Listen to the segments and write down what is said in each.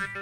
Get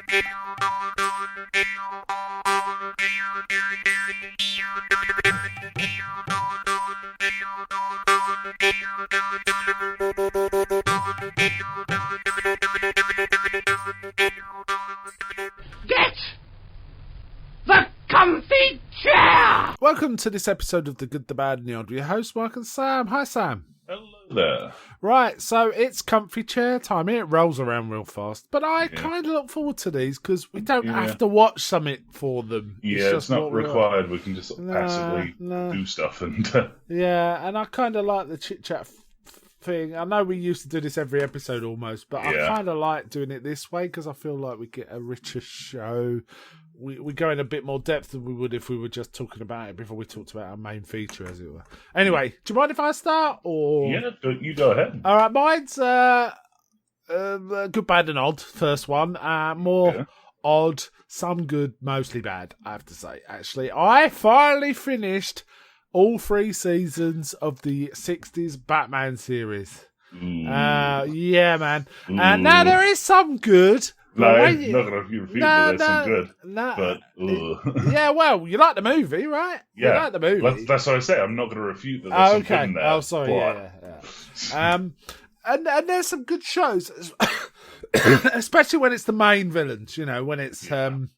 the comfy chair! Welcome to this episode of The Good, the Bad and the Odd with your host, Mark and Sam. Hi, Sam. Hello there. Right, so it's comfy chair time. It rolls around real fast. But I kind of look forward to these because we don't have to watch something for them. It's not required. We can just passively do stuff. Yeah, and I kind of like the chit-chat thing. I know we used to do this every episode almost, but I kind of like doing it this way because I feel like we get a richer show. We go in a bit more depth than we would if we were just talking about it before we talked about our main feature, as it were. Anyway, do you mind if I start? Or Yeah, you go ahead. all right, mine's good, bad, and odd. First one, more odd, some good, mostly bad. I have to say, actually, I finally finished all 3 seasons of the '60s Batman series. Yeah, man. Now there is some good. No, I'm not going to refute that there's some good. But, yeah, well, you like the movie, right? Yeah. You like the movie. That's what I say. I'm not going to refute that there's some good in there. Oh, sorry, yeah. And there's some good shows, especially when it's the main villains, you know, when it's... I'll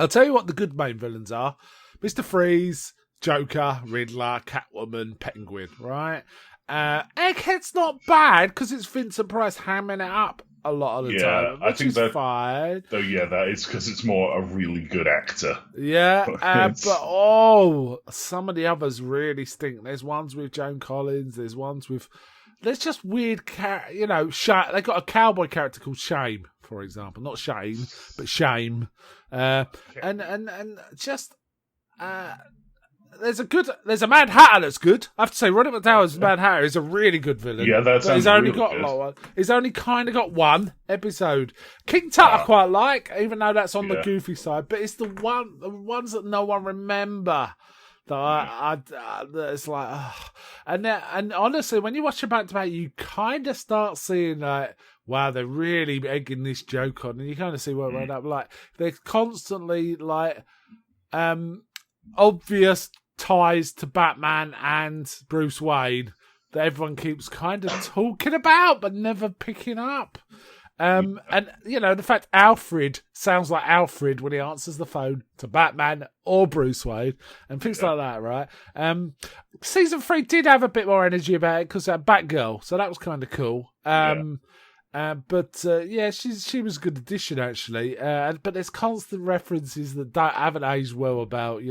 tell you what the good main villains are. Mr. Freeze, Joker, Riddler, Catwoman, Penguin, right? Egghead's not bad because it's Vincent Price hamming it up a lot of the time, which I think is fine. Though, that is because it's more a really good actor. Yeah, but some of the others really stink. There's ones with Joan Collins. There's ones with... There's just weird, they got a cowboy character called Shame, for example. Not Shame, but Shame. And just... There's a Mad Hatter that's good. I have to say, Roddy McDowell's Mad Hatter is a really good villain. Yeah, that sounds really good. He's only kind of got one episode. King Tut I quite like, even though that's on the goofy side. But it's the ones that no one remember that it's like, and honestly, when you watch it back to back, you kind of start seeing like, wow, they're really egging this joke on, and you kind of see what went up. Like they're constantly like, obvious ties to Batman and Bruce Wayne that everyone keeps kind of talking about but never picking up. And, the fact Alfred sounds like Alfred when he answers the phone to Batman or Bruce Wayne and things like that, right? Season 3 did have a bit more energy about it because Batgirl, so that was kind of cool. But she was a good addition, actually. But there's constant references that haven't aged well about,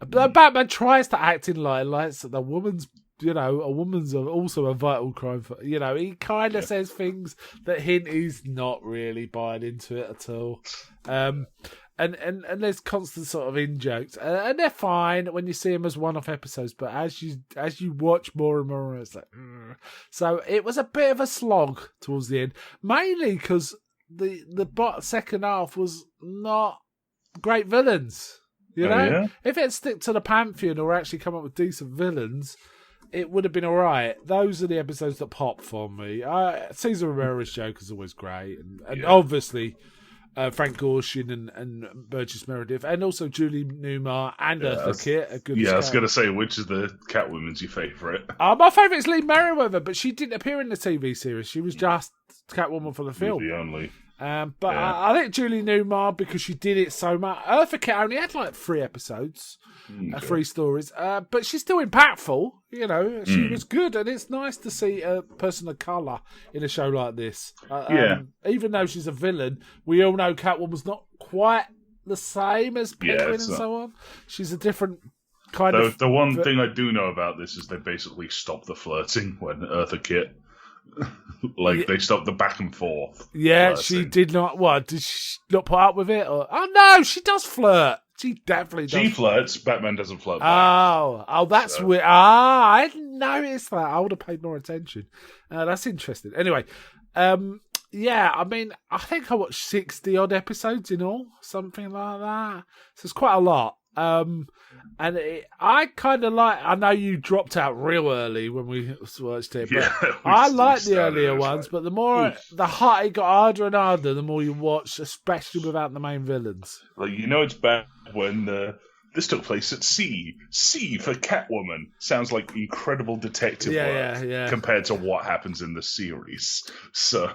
Batman tries to act in lights that a woman's also a vital crime for, he kind of says things that hint he's not really buying into it at all. And there's constant sort of in-jokes. And they're fine when you see them as one-off episodes, but as you watch more and more, it's like... So it was a bit of a slog towards the end, mainly because the second half was not great villains. If it had stick to the Pantheon or actually come up with decent villains, it would have been all right. Those are the episodes that pop for me. Cesar Romera's Joker is always great, and obviously Frank Gorshin and Burgess Meredith, and also Julie Newmar and Eartha Kitt are good. Yeah, I was going to say, which of the Catwoman's your favourite? My favourite is Lee Merriweather, but she didn't appear in the TV series. She was just Catwoman for the film. The only. I think Julie Newmar, because she did it so much. Eartha Kitt only had like 3 episodes, 3 stories, but she's still impactful. She was good, and it's nice to see a person of colour in a show like this. Even though she's a villain, we all know Catwoman's not quite the same as Penguin and so on. She's a different kind of... The one thing I do know about this is they basically stopped the flirting when Eartha Kitt... they stopped the back and forth. Yeah, flirting. She did not. What? Did she not put up with it? Or, no, she does flirt. She definitely does. She flirts. Batman doesn't flirt back. Oh, that's weird. I didn't notice that. I would have paid more attention. That's interesting. Anyway, I think I watched 60 odd episodes in all, something like that. So it's quite a lot. I kind of like. I know you dropped out real early when we watched it, but Yeah, I like the started, earlier it was ones. like, But the more oof. the hard, it got harder and harder the more you watch, especially without the main villains. Like, it's bad when this took place at sea. Sea for Catwoman sounds like incredible detective work Yeah. compared to what happens in the series. So,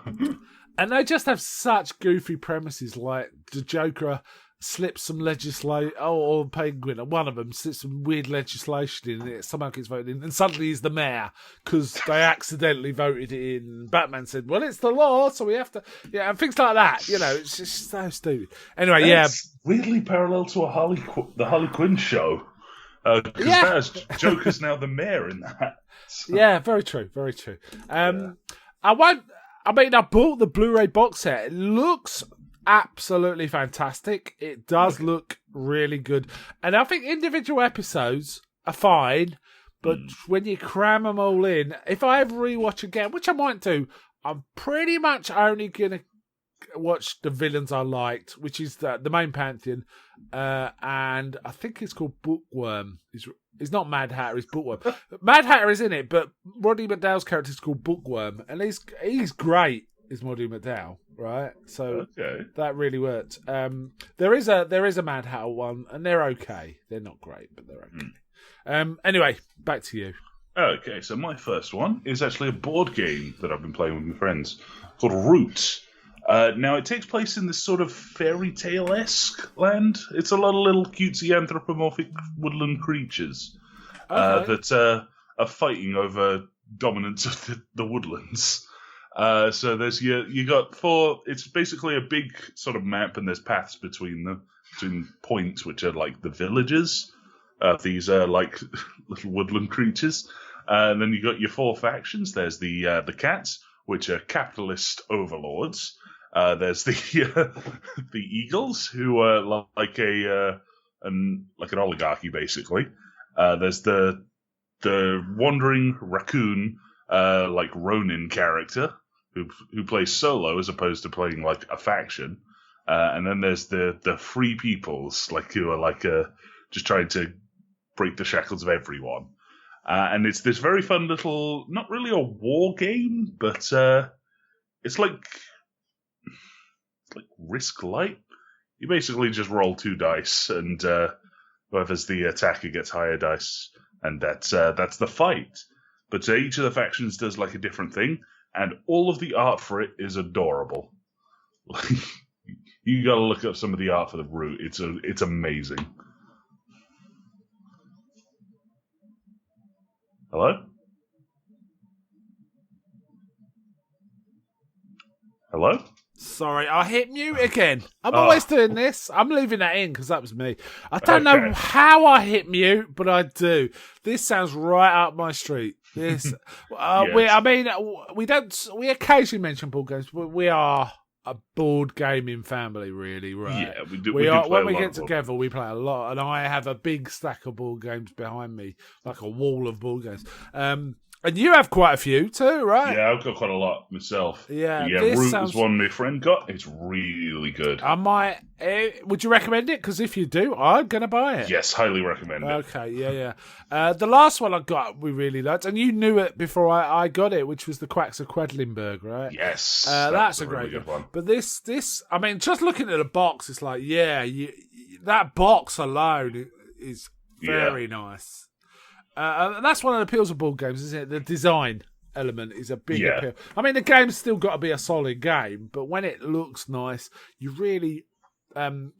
And they just have such goofy premises, like the Joker slips some legislation, or Penguin, or one of them slips some weird legislation in, and it somehow gets voted in, and suddenly he's the mayor because they accidentally voted it in. Batman said, "Well, it's the law, so we have to," and things like that. It's just so stupid. Anyway, that's weirdly parallel to the Harley Quinn show. Because Joker's now the mayor in that. So. Yeah, very true, very true. I bought the Blu-ray box set. It looks absolutely fantastic. It does look really good. And I think individual episodes are fine, but when you cram them all in, if I ever rewatch again, which I might do, I'm pretty much only going to watch the villains I liked, which is the main pantheon, and I think it's called Bookworm. He's not Mad Hatter, he's Bookworm. Mad Hatter is in it, but Roddy McDowall's character is called Bookworm, and he's great, is Roddy McDowall, right? So that really worked. There is a Mad Hatter one, and they're okay. They're not great, but they're okay. Anyway, back to you. Okay, so my first one is actually a board game that I've been playing with my friends called Root. Now, it takes place in this sort of fairy tale-esque land. It's a lot of little cutesy anthropomorphic woodland creatures that are fighting over dominance of the woodlands. So there's you got four. It's basically a big sort of map, and there's paths between points, which are like the villages. These are like little woodland creatures. And then you got your four factions. There's the cats, which are capitalist overlords. There's the eagles, who are like an oligarchy basically. There's the wandering raccoon, like Ronin character, who plays solo as opposed to playing like a faction. And then there's the free peoples, like who are like just trying to break the shackles of everyone. And it's this very fun little, not really a war game, but it's like Risk Light. You basically just roll 2 dice, and whoever's the attacker gets higher dice, and that's the fight. But each of the factions does like a different thing, and all of the art for it is adorable. You gotta look up some of the art for the Root. It's amazing. Hello? Hello? Sorry, I hit mute again. I'm always doing this. I'm leaving that in because that was me. I don't know how I hit mute, but I do. This sounds right up my street. This, we occasionally mention board games, but we are a board gaming family, really, right? Yeah, we do. When we get together, we play a lot, and I have a big stack of board games behind me, like a wall of board games. And you have quite a few too, right? Yeah, I've got quite a lot myself. Yeah, Root is one my friend got. It's really good. I might. Would you recommend it? Because if you do, I'm going to buy it. Yes, highly recommend it. Okay, yeah. The last one I got, we really liked, and you knew it before I got it, which was the Quacks of Quedlinburg, right? Yes, that's a really great good one. But this, I mean, just looking at the box, it's like, that box alone is very nice. That's one of the appeals of board games, isn't it? The design element is a big appeal. I mean, the game's still got to be a solid game, but when it looks nice, you really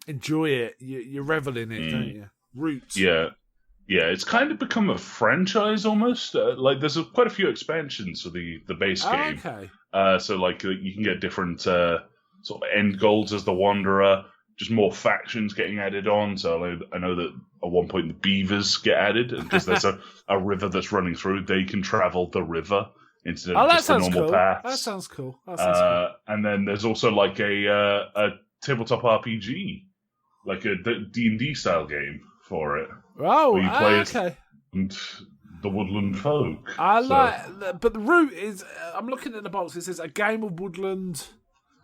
enjoy it. You revel in it, don't you? Roots. Yeah, it's kind of become a franchise almost. Like, there's quite a few expansions for the base game. Okay. So, like, you can get different sort of end goals as the Wanderer. Just more factions getting added on. So I know that at one point the beavers get added because there's a river that's running through. They can travel the river instead of just the normal paths. That sounds cool. And then there's also like a tabletop RPG, like a D&D style game for it. Oh, where you play okay. And the woodland folk. But the Root is. I'm looking at the box. It says a game of woodland.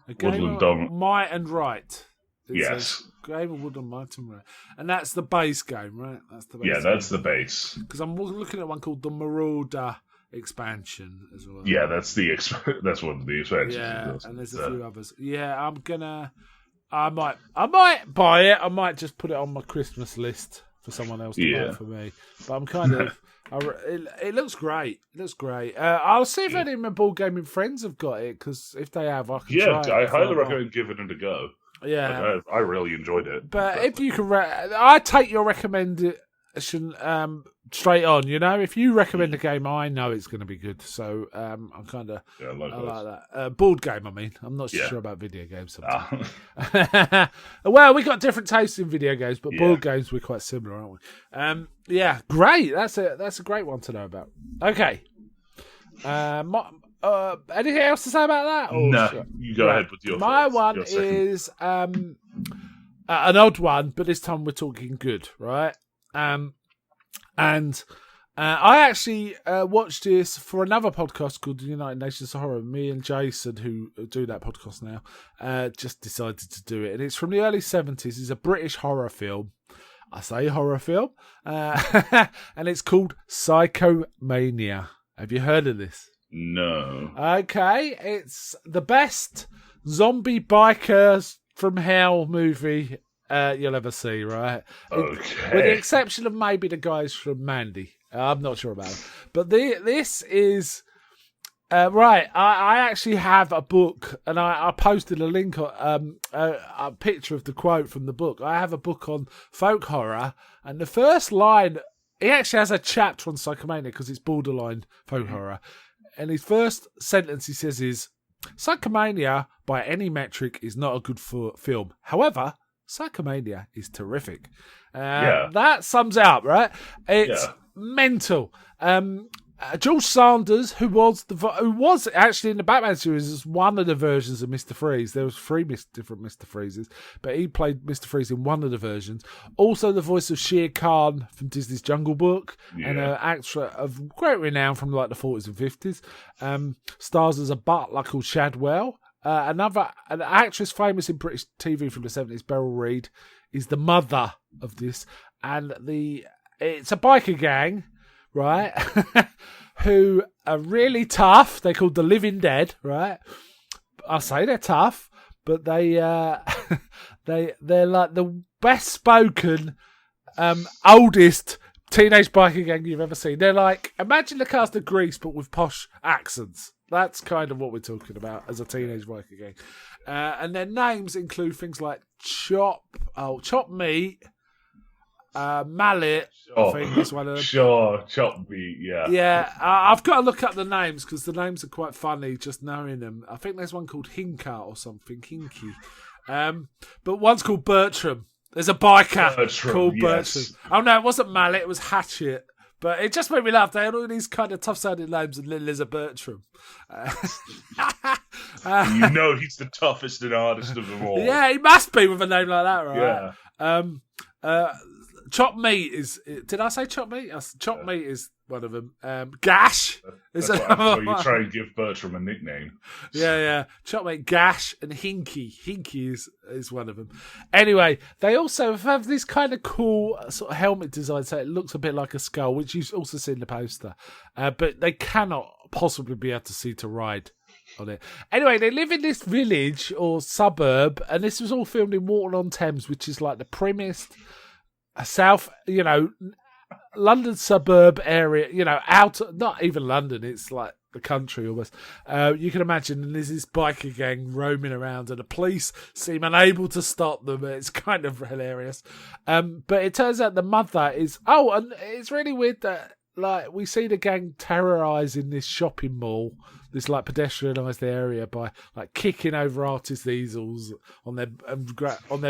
A game of might and right. Yes. a game of Wood and Might and Rare. And that's the base game, right? That's the base Yeah, that's the base. Because I'm looking at one called the Marauder expansion as well. Yeah, that's one of the expansions. Yeah, and there's a few others. Yeah, I might buy it. I might just put it on my Christmas list for someone else to buy for me. But I'm kind of... it looks great. It looks great. I'll see if any of my board gaming friends have got it, because if they have, I can try it. I highly recommend giving it a go. Yeah. I really enjoyed it. But if you can... I take your recommendation straight on, you know? If you recommend a game, I know it's going to be good. So I'm kind of... Yeah, I like that. Board game, I mean. I'm not sure about video games sometimes. Well, we got different tastes in video games, but board games, we're quite similar, aren't we? Yeah, great. That's a great one to know about. Okay. Anything else to say about that? Or no, you go ahead with your My first, one your second. is an odd one, but this time we're talking good, right? And I actually watched this for another podcast called the United Nations of Horror. Me and Jason, who do that podcast now, just decided to do it. And it's from the early 70s. It's a British horror film. I say horror film. And it's called Psychomania. Have you heard of this? No. Okay. It's the best zombie bikers from hell movie you'll ever see, right? Okay. With the exception of maybe the guys from Mandy. I'm not sure about it. But this is... right, I actually have a book, and I posted a link, a picture of the quote from the book. I have a book on folk horror, and the first line... He actually has a chapter on Psychomania because it's borderline folk horror. And his first sentence he says is, Psychomania, by any metric, is not a good film. However... Psychomania is terrific. That sums it up, right? It's mental. George Sanders, who was actually in the Batman series as one of the versions of Mr. Freeze. There was 3 different Mr. Freezes, but he played Mr. Freeze in one of the versions. Also the voice of Shere Khan from Disney's Jungle Book, and an actor of great renown from like the 40s and 50s. Stars as a butler called Shadwell. An actress famous in British TV from the 70s, Beryl Reid, is the mother of this, and it's a biker gang, right? Who are really tough. They're called the Living Dead, right? I say they're tough, but they're like the best spoken, oldest teenage biker gang you've ever seen. They're like, imagine the cast of Grease, but with posh accents. That's kind of what we're talking about as a teenage biker gang. And their names include things like Chop Meat, Mallet, I think is one of them. Sure, Chop Meat, yeah. Yeah, I've got to look up the names because the names are quite funny just knowing them. I think there's one called Hinka or something, Hinky. But one's called Bertram. There's a biker called Bertram. Oh no, it wasn't Mallet, it was Hatchet. But it just made me laugh. They had all these kind of tough-sounding names, and then there's a Bertram. You know he's the toughest and hardest of them all. Yeah, he must be with a name like that, right? Yeah. Chop Meat is... Did I say Chop Meat? Chop Meat is one of them. Gash is That's you try and give Bertram a nickname. Yeah. Chop Meat, Gash, and Hinky. Hinky is one of them. Anyway, they also have this kind of cool sort of helmet design, so it looks a bit like a skull, which you've also seen in the poster. But they cannot possibly be able to see to ride on it. Anyway, they live in this village or suburb, and this was all filmed in Walton-on-Thames, which is like the primmest south, London suburb area, out, not even London, it's like the country almost. You can imagine there's this biker gang roaming around and the police seem unable to stop them. It's kind of hilarious. But it turns out the mother is, and it's really weird that like we see the gang terrorising this shopping mall, this like pedestrianised area by like kicking over artist easels on their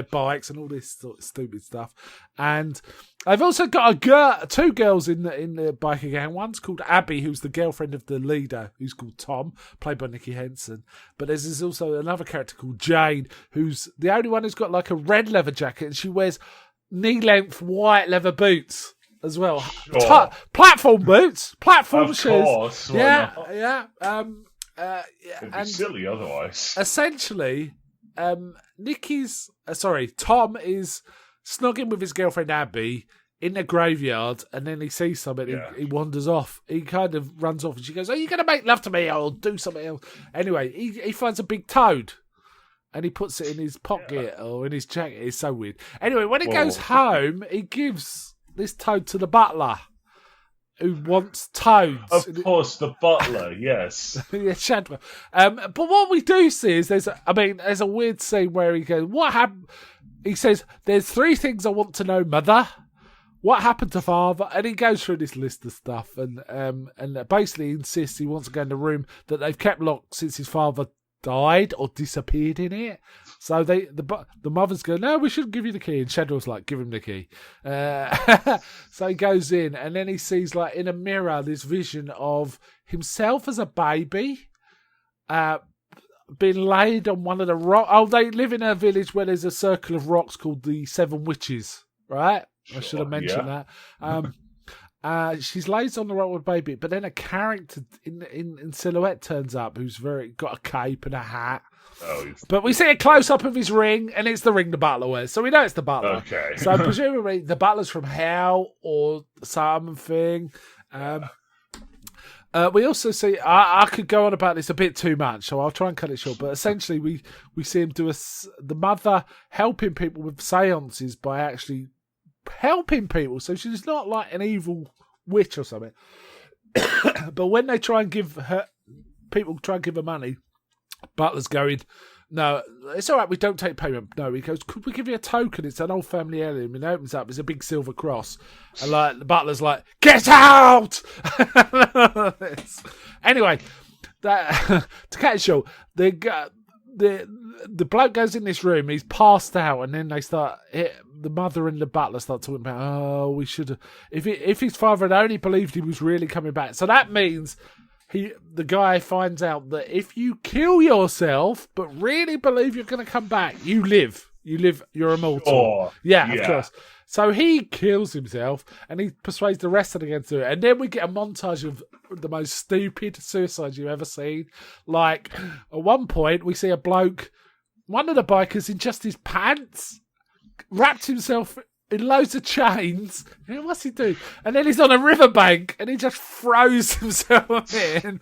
bikes and all this sort of stupid stuff. And I've also got two girls in the biker gang. One's called Abby, who's the girlfriend of the leader, who's called Tom, played by Nicky Henson. But there's also another character called Jane, who's the only one who's got like a red leather jacket, and she wears knee-length white leather boots as well. Sure. Platform boots, platform of shoes. Course, Yeah. It'd be and silly otherwise. essentially, Tom is snogging with his girlfriend Abby in the graveyard, and then he sees something. Yeah. He wanders off. He kind of runs off, and she goes, "Are you going to make love to me or do something else?" Anyway, he finds a big toad, and he puts it in his pocket or in his jacket. It's so weird. Anyway, when he goes home, he gives this toad to the butler, who wants toads. Of course, the butler, yes. Yeah, Shadwell. But what we do see is there's a weird scene where he goes, "What happened?" He says, "There's 3 things I want to know, Mother. What happened to Father?" And he goes through this list of stuff, and basically insists he wants to go in the room that they've kept locked since his father died or disappeared in it. So the mothers go, "No, we shouldn't give you the key." And Shadwell's like, "Give him the key." So he goes in, and then he sees, like, in a mirror, this vision of himself as a baby, being laid on one of the rocks. Oh, they live in a village where there's a circle of rocks called the 7 Witches, right? Sure, I should have mentioned that. She's laid on the rock with a baby, but then a character in silhouette turns up who's got a cape and a hat. Oh, but we see a close-up of his ring, and it's the ring the butler wears, so we know it's the butler. Okay. So presumably the butler's from hell or something. We also see, I could go on about this a bit too much, so I'll try and cut it short, but essentially we see him do the mother helping people with seances by actually helping people, so she's not like an evil witch or something. But when they try and give her money, Butler's going, "No, it's all right, we don't take payment." No, he goes, "Could we give you a token? It's an old family heirloom." And it opens up, it's a big silver cross. And like the Butler's like, "Get out!" Anyway, to cut it short, the bloke goes in this room, he's passed out, and then the mother and the butler start talking about, "Oh, we should have, if his father had only believed he was really coming back." So that means the guy finds out that if you kill yourself but really believe you're going to come back, you live, you're immortal. Oh, yeah, of course. So he kills himself, and he persuades the rest of the gang to do it. And then we get a montage of the most stupid suicides you've ever seen. Like, at one point, we see a bloke, one of the bikers, in just his pants, wrapped himself in loads of chains. What's he doing? And then he's on a riverbank, and he just throws himself in.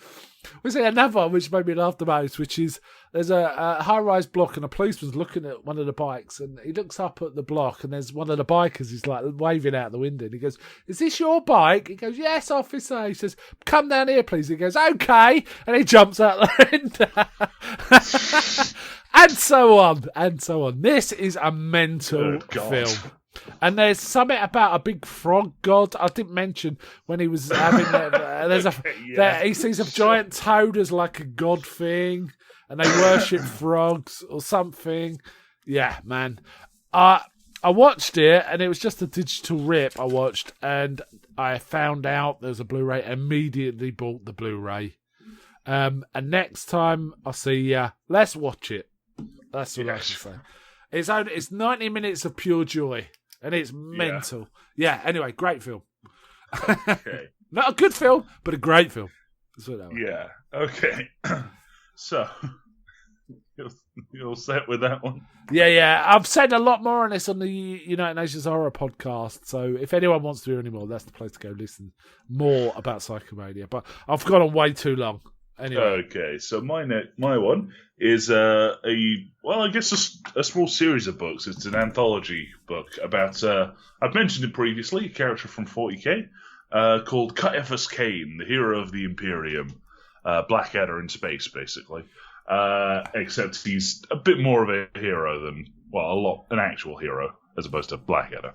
We see another one which made me laugh the most, which is there's a high-rise block, and a policeman's looking at one of the bikes, and he looks up at the block, and there's one of the bikers who's like waving out the window, and he goes, "Is this your bike?" He goes, "Yes, officer." He says, "Come down here, please." He goes, "Okay," and he jumps out the window. And so on. This is a mental film. And there's something about a big frog god. I didn't mention when he was having he sees a giant toad as like a god thing, and they worship frogs or something. Yeah, man. I watched it, and it was just a digital rip I watched, and I found out there was a Blu-ray. Immediately bought the Blu-ray. And next time I see ya, let's watch it. That's what I can say. It's 90 minutes of pure joy. And it's mental. Yeah, anyway, great film. Okay. Not a good film, but a great film. That's what that was. Yeah, okay. So, you're set with that one? Yeah. I've said a lot more on this on the United Nations Horror podcast, so if anyone wants to hear any more, that's the place to go listen more about Psychomania. But I've gone on way too long. Anyway. Okay, so my one is a small series of books. It's an anthology book about I've mentioned it previously, a character from 40K called Caiaphas Cain, the hero of the Imperium, Blackadder in space, basically. Except he's a bit more of a hero than an actual hero as opposed to Blackadder.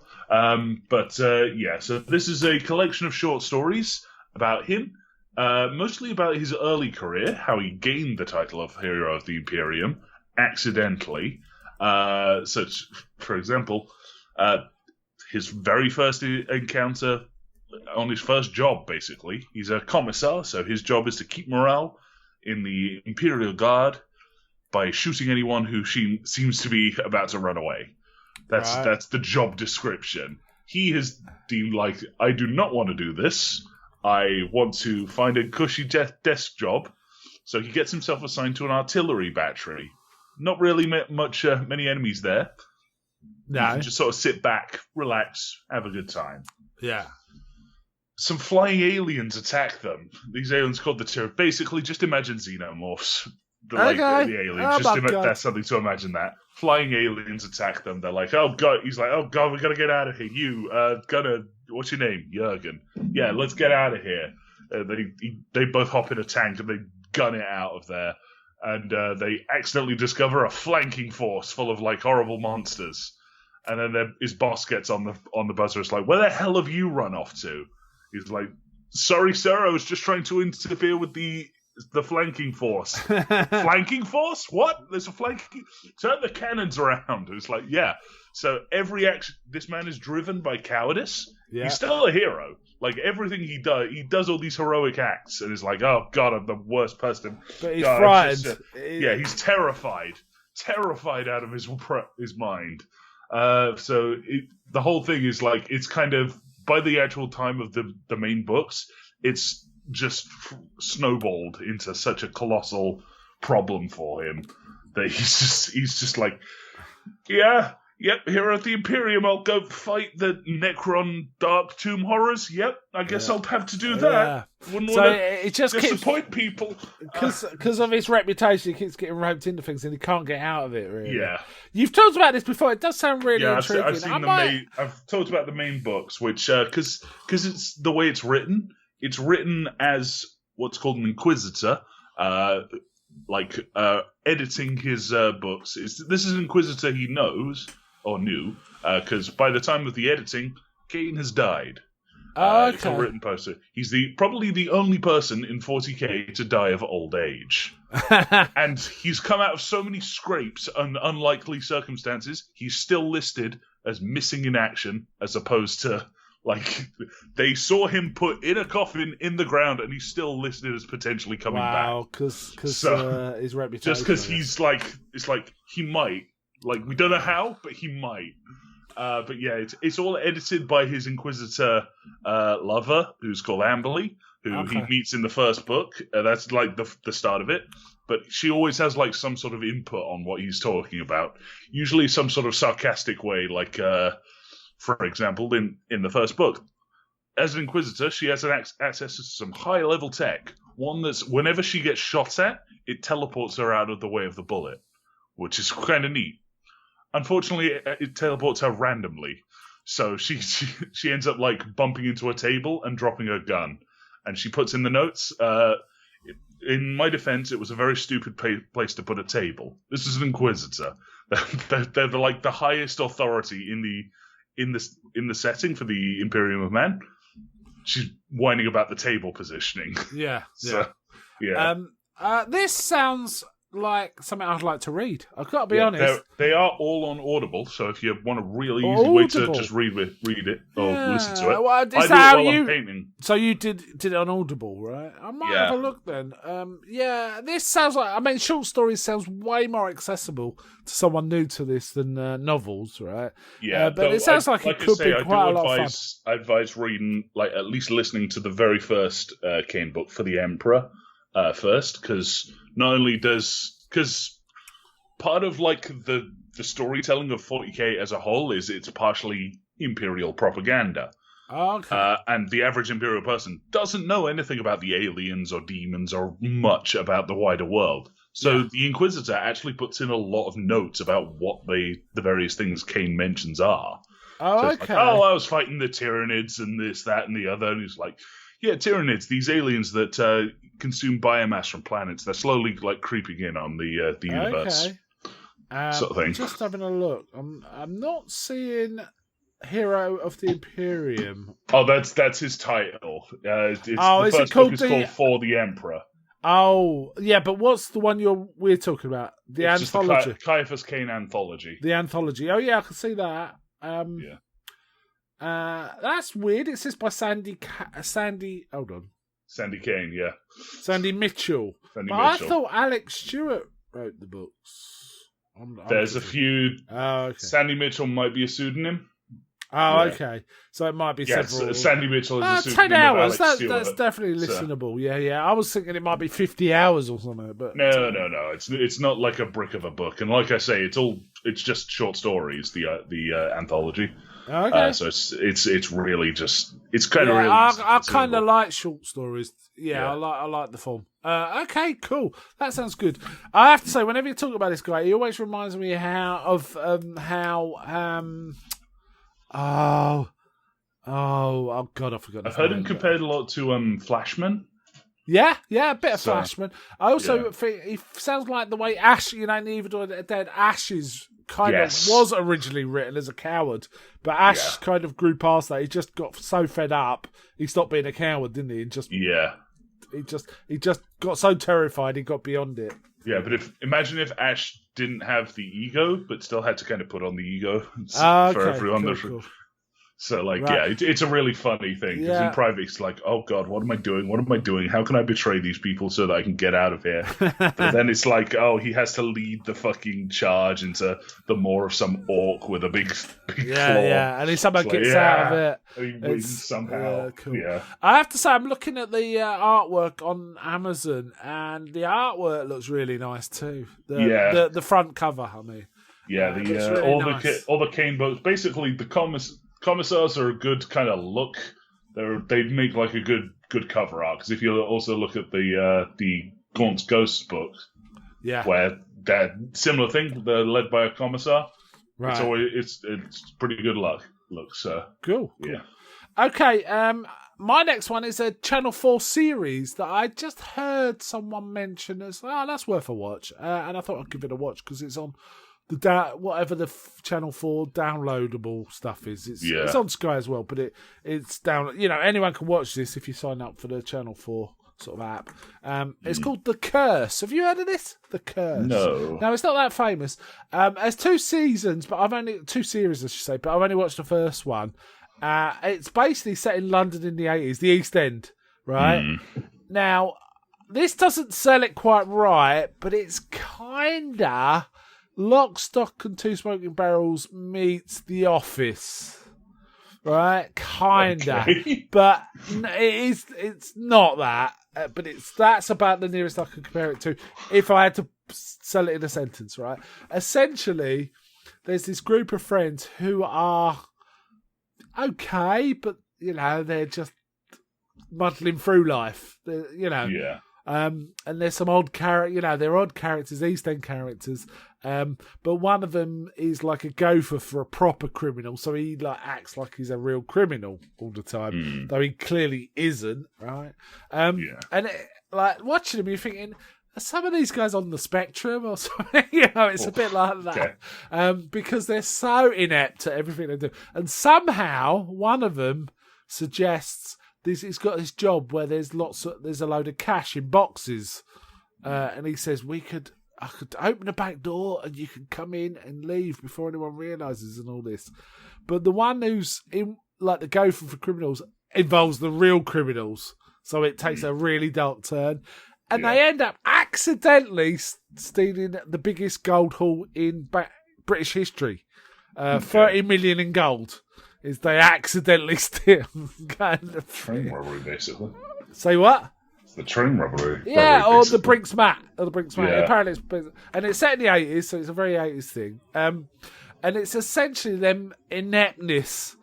So this is a collection of short stories about him. Mostly about his early career, how he gained the title of Hero of the Imperium accidentally. Such, for example, his very first encounter on his first job, basically. He's a commissar, so his job is to keep morale in the Imperial Guard by shooting anyone who seems to be about to run away. That's the job description. He has deemed like, I do not want to do this. I want to find a cushy desk job, so he gets himself assigned to an artillery battery, not really many enemies there. You No. can just sort of sit back, relax, have a good time. Yeah. Some flying aliens attack them. These aliens called the Tyr. Basically, just imagine xenomorphs. The aliens. That's something to imagine that. Flying aliens attack them. They're like, oh god. He's like, oh god, we gotta get out of here. What's your name? Jurgen. Yeah, let's get out of here. They both hop in a tank and they gun it out of there. And they accidentally discover a flanking force full of like horrible monsters. And then his boss gets on the buzzer. It's like, where the hell have you run off to? He's like, sorry, sir, I was just trying to interfere with the flanking force. Flanking force? What? There's a flanking... Turn the cannons around. It's like, yeah. So every action... This man is driven by cowardice. Yeah. He's still a hero. Like, everything he does all these heroic acts. And it's like, oh, God, I'm the worst person. But he's frightened. Yeah, he's terrified. Terrified out of his mind. So the whole thing is like, it's kind of... By the actual time of the main books, it's just snowballed into such a colossal problem for him that he's just like, yeah, yep, here at the Imperium, I'll go fight the Necron Dark Tomb horrors. Yep, I guess I'll have to do that. Wouldn't want to disappoint people. Because of his reputation, he keeps getting roped into things and he can't get out of it, really. Yeah. You've talked about this before. It does sound really intriguing. I've talked about the main books, which, because it's the way it's written as what's called an Inquisitor, editing his books. This is an Inquisitor he knows, or knew, because by the time of the editing, Kane has died. It's a written poster. He's probably the only person in 40k to die of old age. And he's come out of so many scrapes and unlikely circumstances, he's still listed as missing in action, as opposed to, like, they saw him put in a coffin in the ground and he's still listed as potentially coming back. Wow, because his reputation. Just because he's like, it's like, he might. Like, we don't know how, but he might. But yeah, it's all edited by his Inquisitor lover, who's called Amberly, who he meets in the first book. That's like the start of it. But she always has like some sort of input on what he's talking about. Usually some sort of sarcastic way, like, for example, in the first book. As an Inquisitor, she has access to some high-level tech. One that's, whenever she gets shot at, it teleports her out of the way of the bullet, which is kind of neat. Unfortunately, it teleports her randomly. So she ends up like bumping into a table and dropping her gun. And she puts in the notes, in my defense, it was a very stupid place to put a table. This is an Inquisitor. They're like the highest authority in the setting for the Imperium of Man. She's whining about the table positioning. Yeah. So, yeah. This sounds like something I'd like to read. I've got to be honest. They are all on Audible, so if you want a really easy way to just read it or listen to it, well, I do it while I'm painting. So you did it on Audible, right? I might have a look then. This sounds like, I mean, short stories sounds way more accessible to someone new to this than novels, right? Yeah, but it sounds like it could be quite a lot of fun. I advise reading, like, at least listening to the very first Kane book for the Emperor first, because not only because part of like the storytelling of 40k as a whole is it's partially Imperial propaganda. Okay. And the average Imperial person doesn't know anything about the aliens or demons or much about the wider world. So the Inquisitor actually puts in a lot of notes about what the various things Kane mentions are. So it's like, I was fighting the Tyranids and this, that, and the other. And he's like, yeah, Tyranids, these aliens that consume biomass from planets. They're slowly like creeping in on the universe. Okay. Sort of thing. Just having a look. I'm not seeing Hero of the Imperium. Oh, that's his title. Is it called For the Emperor? Oh, yeah, but what's the one we're talking about? The anthology. Just the Caiaphas Kane anthology. The anthology. Oh yeah, I can see that. That's weird. It says by Sandy. Hold on. Sandy Kane, yeah. Sandy Mitchell. I thought Alex Stewart wrote the books. There's a few. Oh, okay. Sandy Mitchell might be a pseudonym. Oh, Yeah. okay. So it might be Yeah, several. Sandy Mitchell is the 10 pseudonym of hours. Alex That's Stewart. definitely listenable. Yeah. I was thinking it might be 50 hours or something, but No. It's not like a brick of a book, and like I say, it's just short stories. The anthology. okay. So it's really just it's kind of Yeah, really. I it's kind of simple. like short stories. Yeah, Yeah. I like the form. Okay, cool. That sounds good. I have to say, whenever you talk about this guy, he always reminds me of oh God, I forgot. I've his heard him name. compared a lot to Flashman. Yeah, a bit of So, Flashman. I also yeah. think he sounds like the way Ash, in Evil Dead, Ash is kind Yes. of was originally written as a coward, but Ash Yeah. kind of grew past that. He just got so fed up, he stopped being a coward, didn't he? And Yeah, he just got so terrified, he got beyond it. yeah. But imagine if Ash didn't have the ego, but still had to kind of put on the ego Okay, for everyone. cool. So, like, Right. yeah, it's a really funny thing because Yeah. in private, it's like, oh God, what am I doing? What am I doing? How can I betray these people so that I can get out of here? But then it's like, oh, he has to lead the fucking charge into the maw of some orc with a big claw. Yeah, and he somehow It's like, gets out of it. And he wins It's- somehow. yeah, cool. Yeah. I have to say, I'm looking at the artwork on Amazon, and the artwork looks really nice too. Yeah. The front cover, I mean. Yeah, It's really all nice. all the cane boats. Basically, the commissars are a good kind of look. They make like a good cover art because if you also look at the Gaunt's Ghosts book, Yeah, where that similar thing, they're led by a commissar. right. It's always it's pretty good look. So Cool. yeah, Okay, my next one is a Channel 4 series that I just heard someone mention as, that's worth a watch. And I thought I'd give it a watch because it's on the whatever the Channel 4 downloadable stuff is. It's on Sky as well, but it's down. Anyone can watch this if you sign up for the Channel 4 sort of app. It's called The Curse. Have you heard of this? The Curse. No. No, it's not that famous. There's 2 seasons, but 2 series, I should say, but I've only watched the first one. It's basically set in London in the 80s, the East End, right? Now, this doesn't sell it quite right, but it's kinda Lock, Stock and Two Smoking Barrels meets The Office, right? Kinda, Okay. but it's not that. But that's about the nearest I can compare it to. If I had to sell it in a sentence, right? Essentially, there's this group of friends who are okay, but they're just muddling through life. Yeah. And there's some odd they're odd characters, East End characters. But one of them is like a gopher for a proper criminal, so he acts like he's a real criminal all the time, though he clearly isn't, right? Yeah. And watching him, you're thinking, are some of these guys on the spectrum or something? It's a bit like that. Okay. Because they're so inept at everything they do. And somehow one of them suggests he's got this job where there's a load of cash in boxes. And he says, I could open the back door and you can come in and leave before anyone realises and all this. But the one who's in, the gopher for criminals involves the real criminals. So it takes a really dark turn. And they end up accidentally stealing the biggest gold haul in British history. 30 million in gold. Is they accidentally steal kind of Train robbery, basically. Say what? It's the train robbery. Yeah, or the basically. Brinks Mat. Yeah. Apparently and it's set in the 80s, so it's a very 80s thing. And it's essentially them ineptness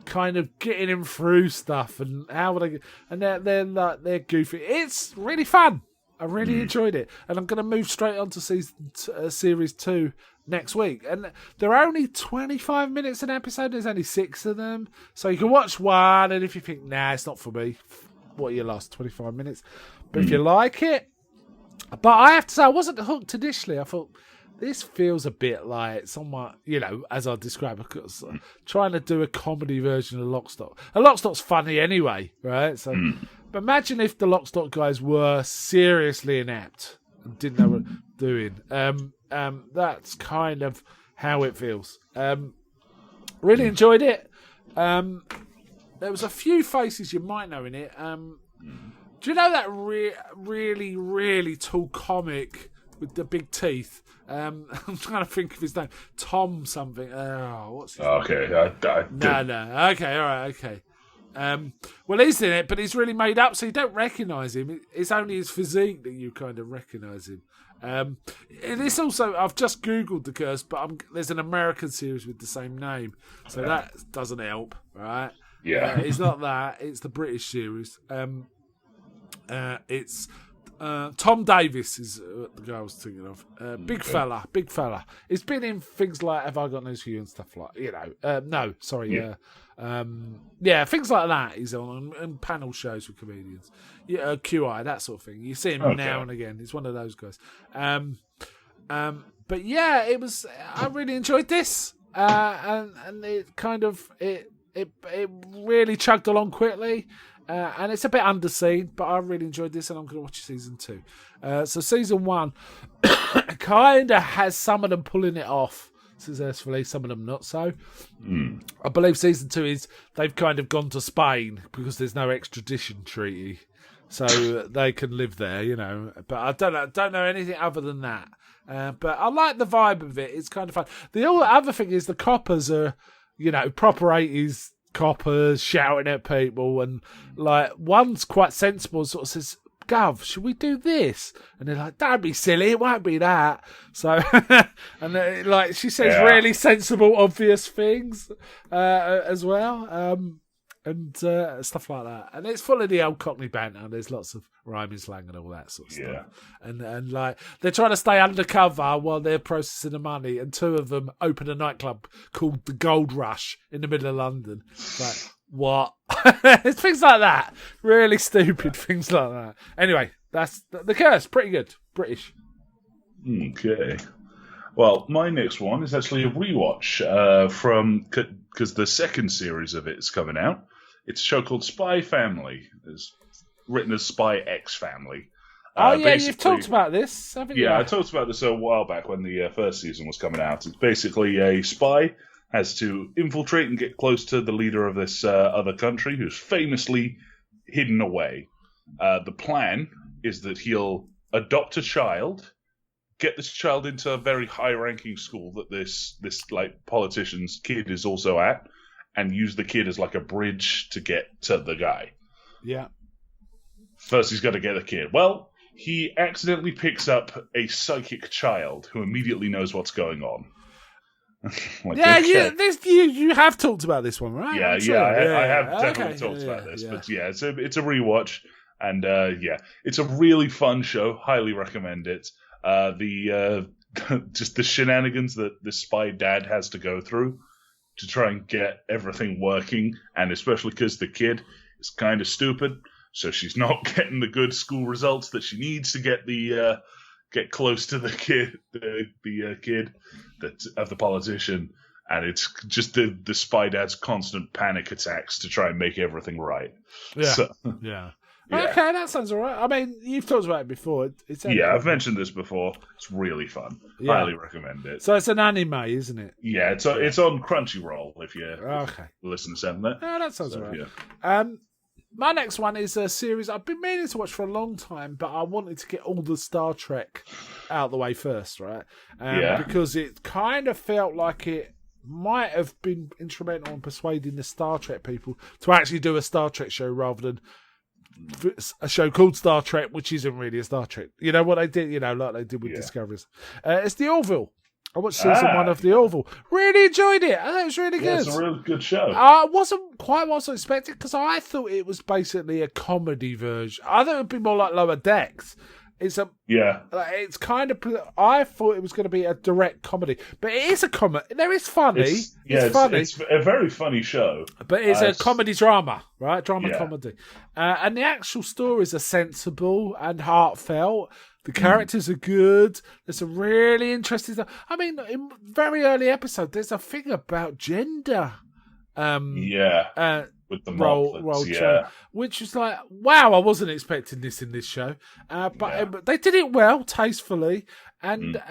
kind of getting him through stuff and how would I get, and they're goofy. It's really fun. I really enjoyed it. And I'm going to move straight on to series 2 next week. And they're only 25 minutes an episode. There's only 6 of them. So you can watch one, and if you think, nah, it's not for me, what are your last 25 minutes? But if you like it, but I have to say, I wasn't hooked initially. I thought, this feels a bit like someone, as I described, trying to do a comedy version of Lockstock. And Lockstock's funny anyway, right? So, but imagine if the Lockstock guys were seriously inept and didn't know what they're doing. That's kind of how it feels. Really enjoyed it. There was a few faces you might know in it. Do you know that really, really tall comic with the big teeth. I'm trying to think of his name. Tom something. What's his name? Okay. No. Okay, all right, okay. Well, he's in it, but he's really made up, so you don't recognise him. It's only his physique that you kind of recognise him. This also, I've just Googled The Curse, but there's an American series with the same name, so that doesn't help, right? Yeah. It's not that, it's the British series. It's Tom Davis is the guy I was thinking of. Big fella. He's been in things like Have I Got News For You and stuff like, things like that. He's on and panel shows with comedians. QI, that sort of thing. You see him now and again. He's one of those guys. But yeah, it was. I really enjoyed this, and it kind of it really chugged along quickly. And it's a bit underseen, but I really enjoyed this, and I'm going to watch season 2. So season 1 kind of has some of them pulling it off successfully, some of them not so. I believe season 2 is they've kind of gone to Spain because there's no extradition treaty, so they can live there, you know. But I don't know anything other than that. But I like the vibe of it. It's kind of fun. The other thing is the coppers are, you know, proper 80s coppers shouting at people, and like one's quite sensible, sort of says, "Gov, should we do this?" And they're like, "Don't be silly, it won't be that." So, and like she says really sensible, obvious things as well, and stuff like that. And it's full of the old Cockney banter. There's lots of rhyming slang and all that sort of stuff. And like they're trying to stay undercover while they're processing the money. And 2 of them open a nightclub called the Gold Rush in the middle of London. It's like, what? It's things like that. Really stupid things like that. Anyway, that's The Curse. Pretty good. British. Okay. Well, my next one is actually a rewatch because the second series of it is coming out. It's a show called Spy Family. It's written as Spy X Family. You've talked about this, haven't you? Yeah, I talked about this a while back when the first season was coming out. It's basically a spy has to infiltrate and get close to the leader of this other country who's famously hidden away. The plan is that he'll adopt a child, get this child into a very high-ranking school that this like politician's kid is also at, and use the kid as like a bridge to get to the guy. Yeah. First, he's got to get the kid. Well, he accidentally picks up a psychic child who immediately knows what's going on. You have talked about this one, right? I have definitely talked about this. But yeah, it's a rewatch, and it's a really fun show. Highly recommend it. Just the shenanigans that the spy dad has to go through to try and get everything working, and especially because the kid is kind of stupid, so she's not getting the good school results that she needs to get close to the kid, the kid of the politician, and it's just the spy dad's constant panic attacks to try and make everything right. Yeah. Okay, that sounds all right. I mean, you've talked about it before. I've mentioned this before. It's really fun. Yeah. Highly recommend it. So it's an anime, isn't it? Yeah, it's on Crunchyroll if you listen to something there. Oh, that sounds all right. Yeah. My next one is a series I've been meaning to watch for a long time, but I wanted to get all the Star Trek out of the way first, right? Because it kind of felt like it might have been instrumental in persuading the Star Trek people to actually do a Star Trek show rather than a show called Star Trek, which isn't really a Star Trek. You know what they did? You know, like they did with Discoveries. It's The Orville. I watched season 1 of The Orville. Really enjoyed it. I thought it was really good. It's a really good show. Wasn't quite what I expected because I thought it was basically a comedy version. I thought it would be more like Lower Decks. It's kind of. I thought it was going to be a direct comedy, but it is a comedy. There is funny. It's funny. It's a very funny show, but it's a comedy drama, right? Comedy, and the actual stories are sensible and heartfelt. The characters are good. There's some really interesting stuff. I mean, in very early episode, there's a thing about gender. With the role show, which was like, wow, I wasn't expecting this in this show. But they did it well, tastefully, and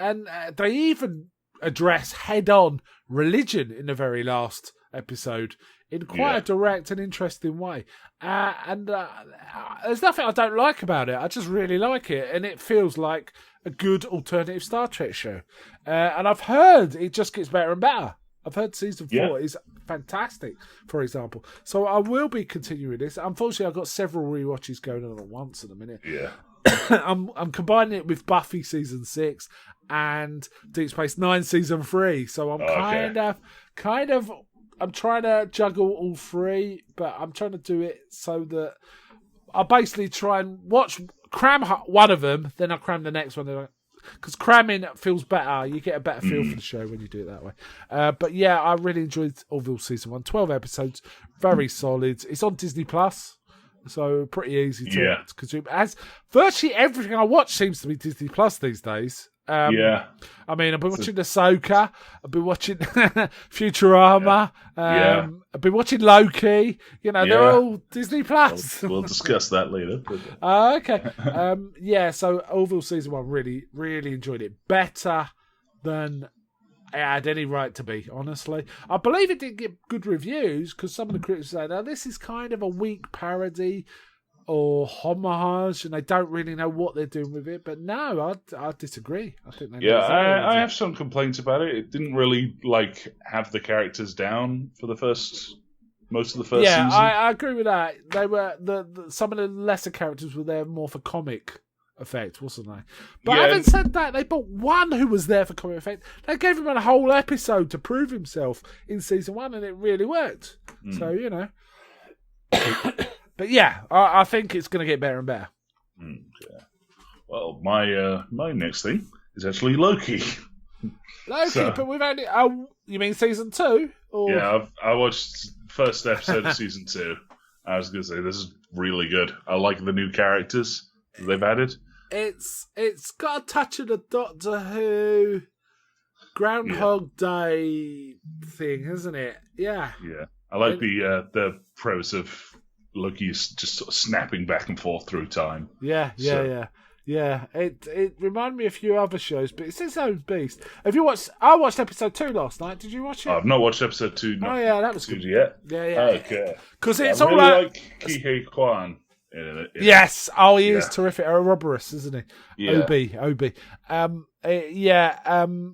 they even address head-on religion in the very last episode in quite a direct and interesting way. There's nothing I don't like about it. I just really like it, and it feels like a good alternative Star Trek show. And I've heard it just gets better and better. I've heard season 4 is fantastic, for example. So I will be continuing this. Unfortunately, I've got several rewatches going on at once at the minute. Yeah. I'm combining it with Buffy season 6 and Deep Space Nine season 3. So I'm kind of I'm trying to juggle all three, but I'm trying to do it so that I basically try and cram one of them, then I cram the next one. Because cramming feels better. You get a better feel for the show when you do it that way. But yeah, I really enjoyed Orville season 1. 12 episodes, very solid. It's on Disney Plus, so pretty easy to consume. As virtually everything I watch seems to be Disney Plus these days. I mean, I've been watching Ahsoka. I've been watching Futurama. I've been watching Loki. You know, they're all Disney Plus. We'll discuss that later. Okay. So Orville season 1, really, really enjoyed it. Better than it had any right to be, honestly. I believe it didn't get good reviews because some of the critics say, now this is kind of a weak parody or homage, and they don't really know what they're doing with it. But no, I disagree. I think they I have some complaints about it. It didn't really have the characters down for most of the first season. Yeah, I agree with that. They were some of the lesser characters were there more for comic effect, wasn't they? But having said that, they brought one who was there for comic effect. They gave him a whole episode to prove himself in season 1, and it really worked. So you know. But yeah, I think it's going to get better and better. Well, my next thing is actually Loki. But we've only... you mean season 2? Or... Yeah, I watched first episode of season 2. I was going to say, this is really good. I like the new characters that they've added. It's got a touch of the Doctor Who Groundhog Day thing, isn't it? Yeah. Yeah. I like the premise of Loki's just sort of snapping back and forth through time. Yeah. It reminded me of a few other shows, but it's its own beast. Have you watched? I watched episode 2 last night. Did you watch it? I've not watched episode 2. That was good Yet. Yeah. Okay. Because it's I all really like Kihei Kwan. Yes. Oh, he is terrific. Ouroboros, isn't he? Yeah. OB.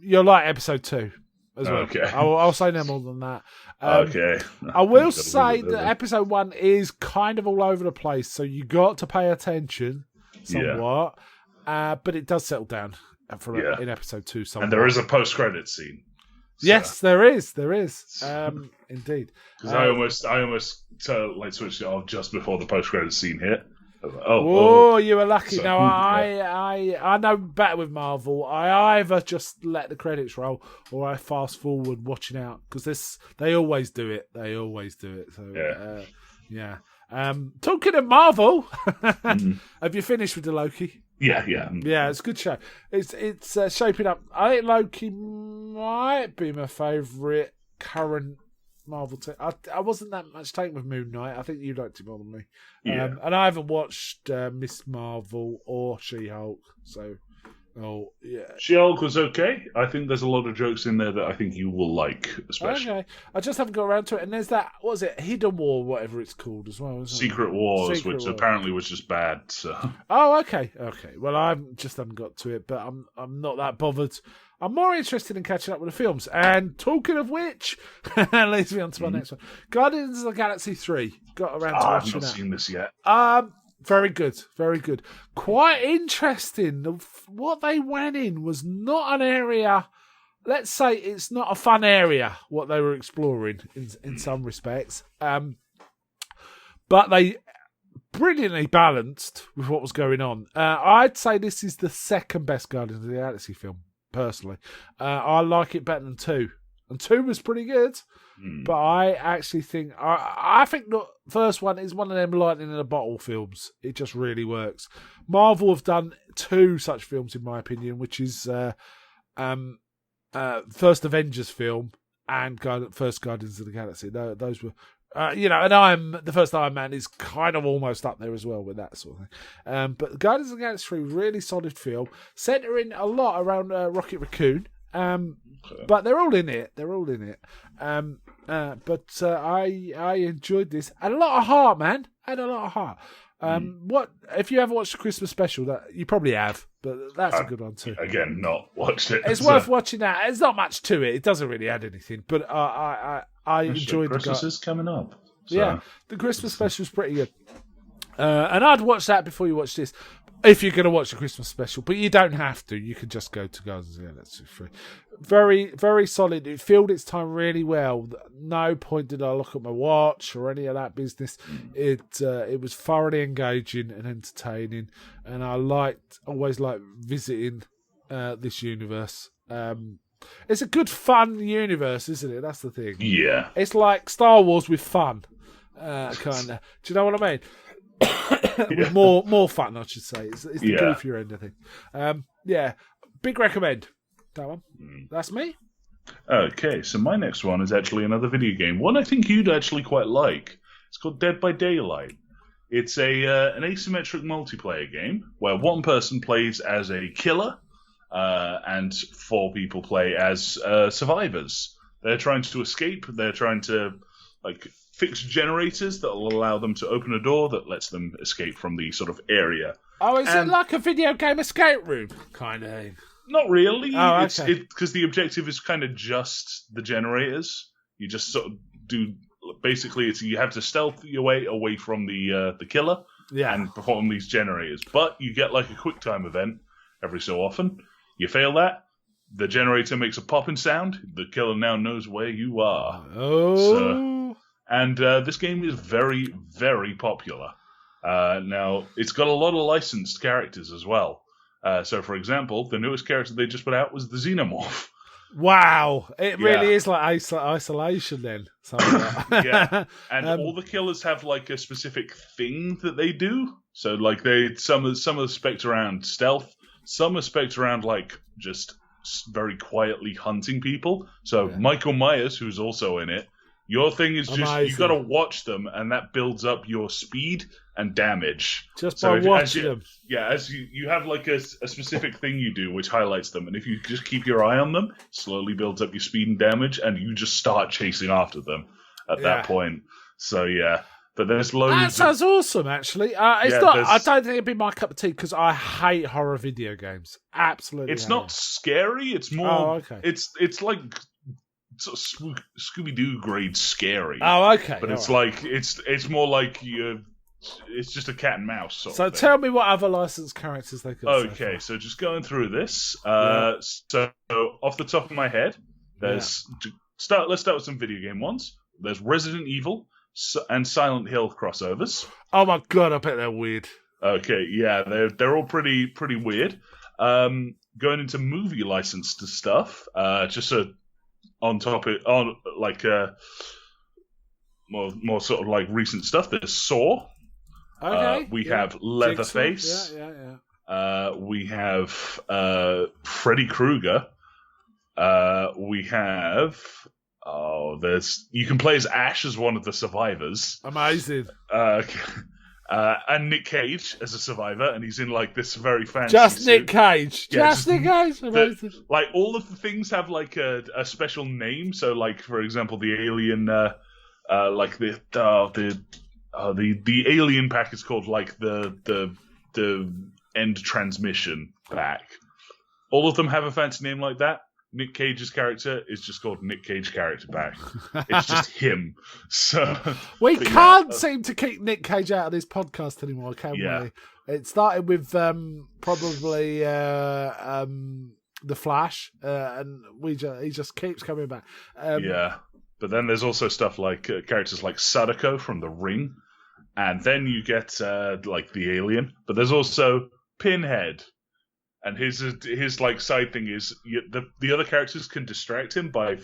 You'll like episode 2 as well. Okay. I'll say no more than that. Okay. I will say that episode 1 is kind of all over the place, so you got to pay attention somewhat. But it does settle down in episode 2 somewhat. And there is a post-credit scene. So. Yes, there is. Indeed. Because I almost switched it off just before the post-credit scene hit. You were lucky. So, I know better with Marvel. I either just let the credits roll or I fast forward watching out because they always do it. So talking of Marvel, have you finished with the Loki? Yeah. It's a good show. It's shaping up. I think Loki might be my favourite current Marvel. I wasn't that much taken with Moon Knight. I think you liked it more than me. And I haven't watched Miss Marvel or She-Hulk. So, She-Hulk was okay. I think there's a lot of jokes in there that I think you will like, especially. Okay. I just haven't got around to it. And there's that, what was it, Hidden War, whatever it's called as well, isn't Secret it? Wars, which apparently was just bad. So. Oh, okay. Well, I just haven't got to it, but I'm not that bothered. I'm more interested in catching up with the films. And talking of which, leads me on to my next one. Guardians of the Galaxy 3. Got around to watching that. I've not seen this yet. Very good. Quite interesting. What they went in was not an area... Let's say it's not a fun area, what they were exploring in some respects. But they brilliantly balanced with what was going on. I'd say this is the second best Guardians of the Galaxy film. Personally, I like it better than 2, and 2 was pretty good. But I actually think I think the first one is one of them lightning in a bottle films. It just really works. Marvel have done 2 such films, in my opinion, which is first Avengers film and first Guardians of the Galaxy. Those were. And the first Iron Man is kind of almost up there as well with that sort of thing. But Guardians of the Galaxy 3, really solid film, centering a lot around Rocket Raccoon. But they're all in it. But I enjoyed this. Had a lot of heart, man. Had a lot of heart. What if you ever watched the Christmas special? That you probably have, but that's a good one too. Again, not watched it. It's worth watching that. There's not much to it. It doesn't really add anything, but I enjoyed the Christmas is coming up. So. Yeah, the Christmas special is pretty good. And I'd watch that before you watch this, if you're going to watch the Christmas special. But you don't have to. You can just go to Gardens. Yeah, that's free. Very, very solid. It filled its time really well. No point did I look at my watch or any of that business. It was thoroughly engaging and entertaining, and I always liked visiting this universe. It's a good, fun universe, isn't it? That's the thing. Yeah. It's like Star Wars with fun, kind of. Do you know what I mean? With more fun, I should say. It's the goofier end, I think. Yeah, big recommend. That one. That's me. Okay, so my next one is actually another video game. One I think you'd actually quite like. It's called Dead by Daylight. It's an asymmetric multiplayer game where one person plays as a killer, and 4 people play as survivors. They're trying to escape. They're trying to fix generators that will allow them to open a door that lets them escape from the sort of area. Oh, is it like a video game escape room kind of thing? Not really. Oh, okay. Because the objective is kind of just the generators. You just sort of do. Basically, you have to stealth your way away from the killer and perform these generators. But you get like a quick time event every so often. You fail that, the generator makes a popping sound. The killer now knows where you are. And this game is very, very popular. Now, it's got a lot of licensed characters as well. So, for example, the newest character they just put out was the Xenomorph. Wow. It really is like isolation then. Yeah. And all the killers have like a specific thing that they do. So like some are spec'd around stealth, some are spec'd around like just very quietly hunting people. So Michael Myers, who's also in it, your thing is just you got to watch them, and that builds up your speed and damage. Just by watching them. Yeah, as you have like a specific thing you do which highlights them, and if you just keep your eye on them, it slowly builds up your speed and damage, and you just start chasing after them at that point. So yeah, but there's loads. That sounds awesome, actually. It's not. I don't think it'd be my cup of tea because I hate horror video games. Absolutely, it's not scary. It's more. Oh, okay. It's like sort of Scooby-Doo grade scary. Oh, okay. But it's like it's more like it's just a cat and mouse sort of thing. Tell me what other licensed characters they got. Okay, so just going through this. So off the top of my head, let's start with some video game ones. There's Resident Evil and Silent Hill crossovers. Oh my god, I bet they're weird. Okay, yeah, they're all pretty weird. Going into movie licensed stuff, just on more sort of like recent stuff. There's Saw. Okay. We have Leatherface. We have Freddy Krueger. We have you can play as Ash as one of the survivors. Amazing. And Nick Cage as a survivor, and he's in like this very fancy Just suit. Nick Cage. Just Nick Cage. Amazing. Like all of the things have like a special name. So like for example, the alien, like the alien pack is called like the end transmission pack. All of them have a fancy name like that. Nick Cage's character is just called Nick Cage character pack. It's just him. So we can't seem to keep Nick Cage out of this podcast anymore, can we? It started with probably The Flash, and he just keeps coming back. But then there's also stuff like characters like Sadako from The Ring, and then you get like the alien. But there's also Pinhead. And his like side thing is the other characters can distract him by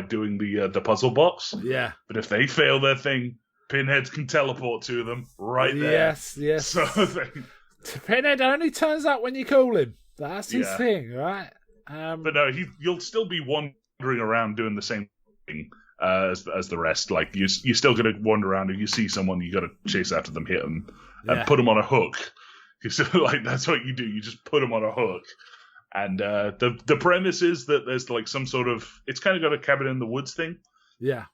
doing the puzzle box. Yeah. But if they fail their thing, Pinhead can teleport to them right there. Yes. So Pinhead only turns up when you call him. That's his thing, right? But no, you'll still be wandering around doing the same thing as the rest. Like you're still gonna wander around. If you see someone, you got to chase after them, hit them, and put them on a hook. So, like that's what you do. You just put them on a hook, and the premise is that there's like some sort of it's kind of got a cabin in the woods thing. Yeah,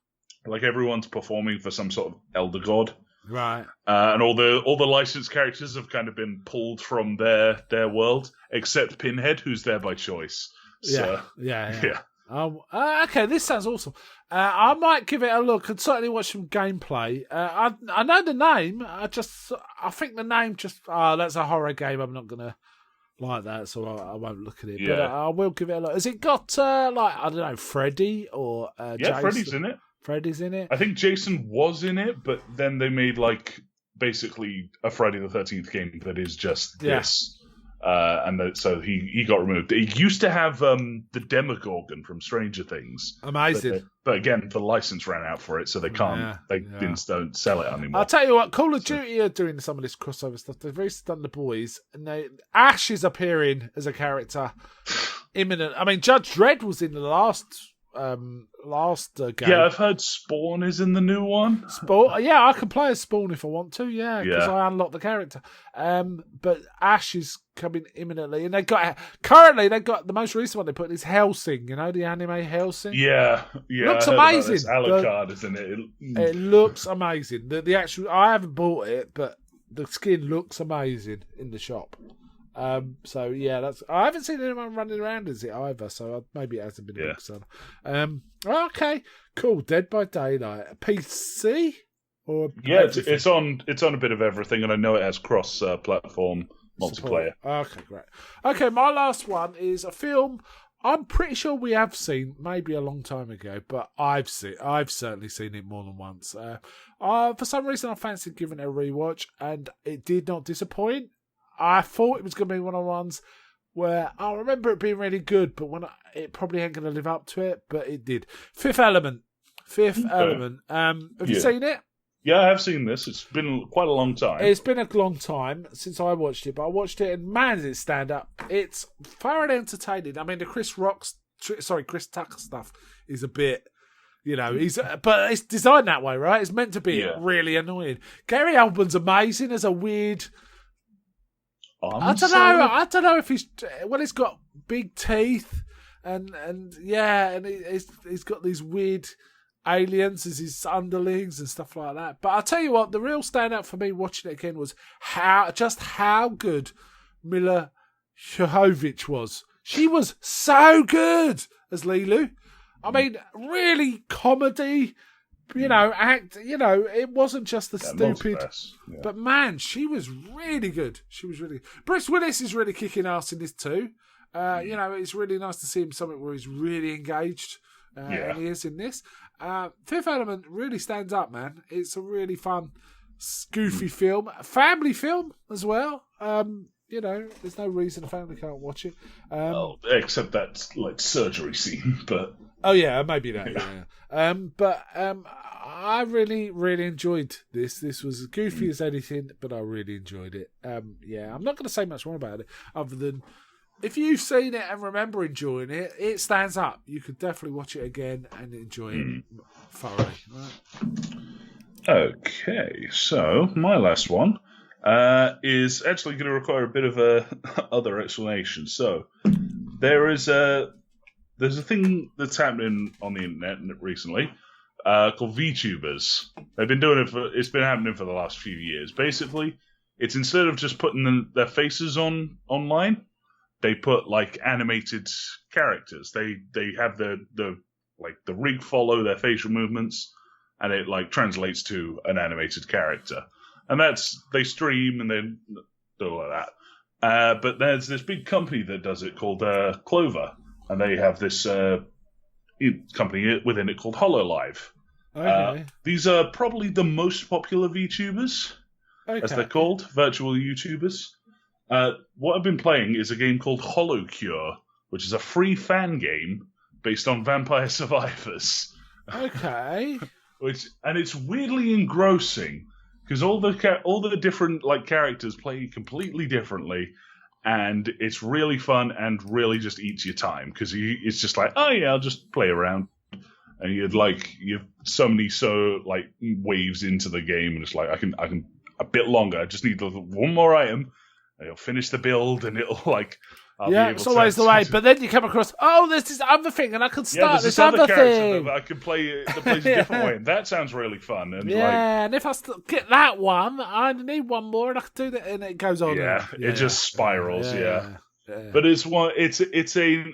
like everyone's performing for some sort of elder god. Right. And all the licensed characters have kind of been pulled from their world, except Pinhead, who's there by choice. So, Yeah. Okay, this sounds awesome. I might give it a look and certainly watch some gameplay. I know the name. I think the name that's a horror game. I'm not gonna like that, so I won't look at it. Yeah. But I will give it a look. Has it got I don't know, Freddy or Jason? Freddy's in it. Freddy's in it. I think Jason was in it, but then they made basically a Friday the 13th game that is just this. So he got removed. He used to have the Demogorgon from Stranger Things. Amazing. But again, the license ran out for it, so they can't. Don't sell it anymore. I'll tell you what, Call of Duty are doing some of this crossover stuff. They've recently done The Boys, and Ash is appearing as a character imminent. I mean, Judge Dredd was in the last game. Yeah, I've heard Spawn is in the new one. Spawn, yeah, I can play as Spawn if I want to, because I unlock the character. But Ash is coming imminently, and they've got the most recent one they put is Hellsing. The anime Hellsing. Yeah, looks amazing. Alucard, isn't it? It looks amazing. The actual, I haven't bought it, but the skin looks amazing in the shop. So yeah, I haven't seen anyone running around as it either, so maybe it hasn't been a big son. Okay, cool. Dead by Daylight, PC or it's on a bit of everything, and I know it has cross platform multiplayer. Okay, great. Okay, my last one is a film. I'm pretty sure we have seen maybe a long time ago, but I've certainly seen it more than once. For some reason, I fancied giving it a rewatch, and it did not disappoint. I thought it was going to be one of the ones where I remember it being really good, but it probably ain't going to live up to it, but it did. Fifth Element. Have you seen it? Yeah, I have seen this. It's been quite a long time. It's been a long time since I watched it, but I watched it and man, does it stand up. It's thoroughly entertaining. I mean, the Chris Tucker stuff is a bit... but it's designed that way, right? It's meant to be really annoying. Gary Oldman's amazing as a weird... I don't know if he's got big teeth and he's got these weird aliens as his underlings and stuff like that. But I'll tell you what, the real standout for me watching it again was how good Mila Jovovich was. She was so good as Lilu. I mean, really comedy. It wasn't just the stupid. But man, she was really good. Bruce Willis is really kicking ass in this too. It's really nice to see him something where he's really engaged. And he is in this. Fifth Element really stands up, man. It's a really fun, goofy film, a family film as well. There's no reason a family can't watch it. Except that surgery scene, but. Oh yeah, maybe that. Yeah. But I really, really enjoyed this. This was as goofy as anything, but I really enjoyed it. I'm not going to say much more about it, other than if you've seen it and remember enjoying it, it stands up. You could definitely watch it again and enjoy it thoroughly. Right? Okay, so my last one is actually going to require a bit of a other explanation. So there's a thing that's happening on the internet recently called VTubers. They've been doing it's been happening for the last few years. Basically, it's instead of just putting their faces online, they put animated characters. They have the rig follow their facial movements, and it translates to an animated character. And they stream and then do all of that. But there's this big company that does it called Clover. And they have this company within it called HoloLive. Okay. These are probably the most popular VTubers, as they're called, virtual YouTubers. What I've been playing is a game called HoloCure, which is a free fan game based on Vampire Survivors. Okay. And it's weirdly engrossing because all the different characters play completely differently. And it's really fun and really just eats your time because it's just I'll just play around, and you've so many waves into the game, and it's I can a bit longer. I just need one more item, and it'll finish the build, and it'll I'll be Yeah, able it's always to, the way. But then you come across, there's this other thing, and I can start there's this other other character thing. that I can play that plays a different way, and that sounds really fun. And And if I get that one, I only need one more, and I can do that, and it goes on. it just spirals. But it's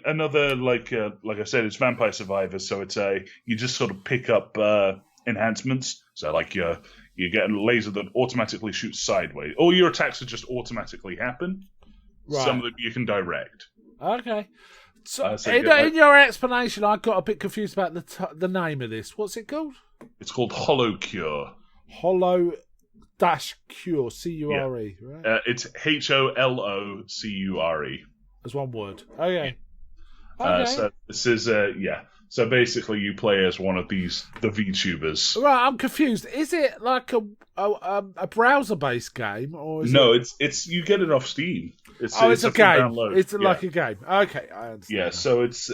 another like I said, it's Vampire Survivors, so you just sort of pick up enhancements. So like you get a laser that automatically shoots sideways. All your attacks will just automatically happen. Right. Some of them you can direct. Okay. So, So in your explanation, I got a bit confused about the name of this. What's it called? It's called Hollow Cure. Hollow Cure, C-U-R-E, right? It's HOLOCURE. As one word. Okay. Okay. So this is So basically, you play as one of the VTubers. Right, I'm confused. Is it like a browser-based game, or is it's you get it off Steam. It's a full game. download. It's like a game. Okay, I understand. Yeah, so it's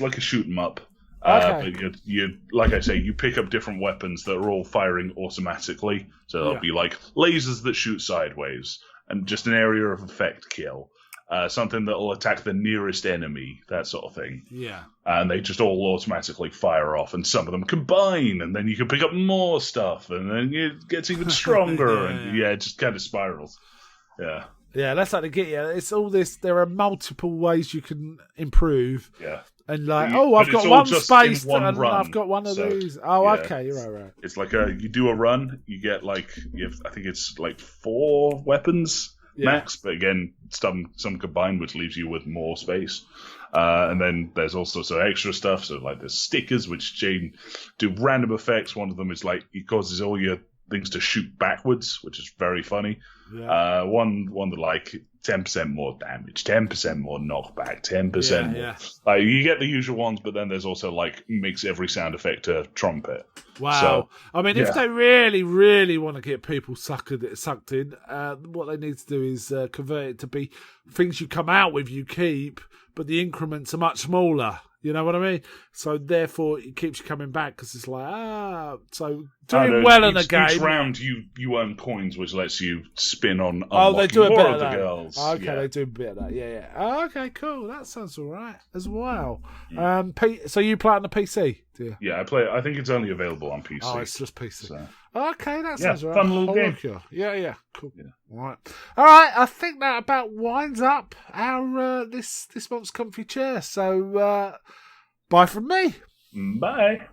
like a shoot 'em up. Okay. But you like I say, you pick up different weapons that are all firing automatically. So there'll be like lasers that shoot sideways, and just an area of effect kill. Something that will attack the nearest enemy, that sort of thing. Yeah. And they just all automatically fire off, and some of them combine, and then you can pick up more stuff, and then it gets even stronger, and it just kind of spirals. Yeah. Yeah, that's how to get you. It's all this. There are multiple ways you can improve. Yeah. And like, But I've got one space, one and run. I've got one of these. Oh, okay, right. It's like you do a run, you get I think it's like 4 weapons max, but again, some combined, which leaves you with more space. And then there's also some extra stuff, so like there's stickers which do random effects. One of them is like it causes all your things to shoot backwards, which is very funny. Yeah. One that like 10% more damage, 10% more knockback, 10% more. Yeah. Like you get the usual ones, but then there's also like makes every sound effect a trumpet. Wow. So, I mean, if they really, really want to get people sucked in, what they need to do is convert it to be things you come out with, you keep, but the increments are much smaller. You know what I mean? So therefore, it keeps you coming back because it's like, so doing well in a game. Each round, you earn coins, which lets you spin on. They do a more bit of of the that. girls. Okay, they do a bit of that. Yeah. Oh, okay, cool. That sounds all right as well. So you play on the PC, do you? Yeah, I play. I think it's only available on PC. Oh, it's just PC. So. Okay, that sounds right. Fun little game. Yeah, cool. Yeah. All right. I think that about winds up our this month's comfy chair. So bye from me. Bye.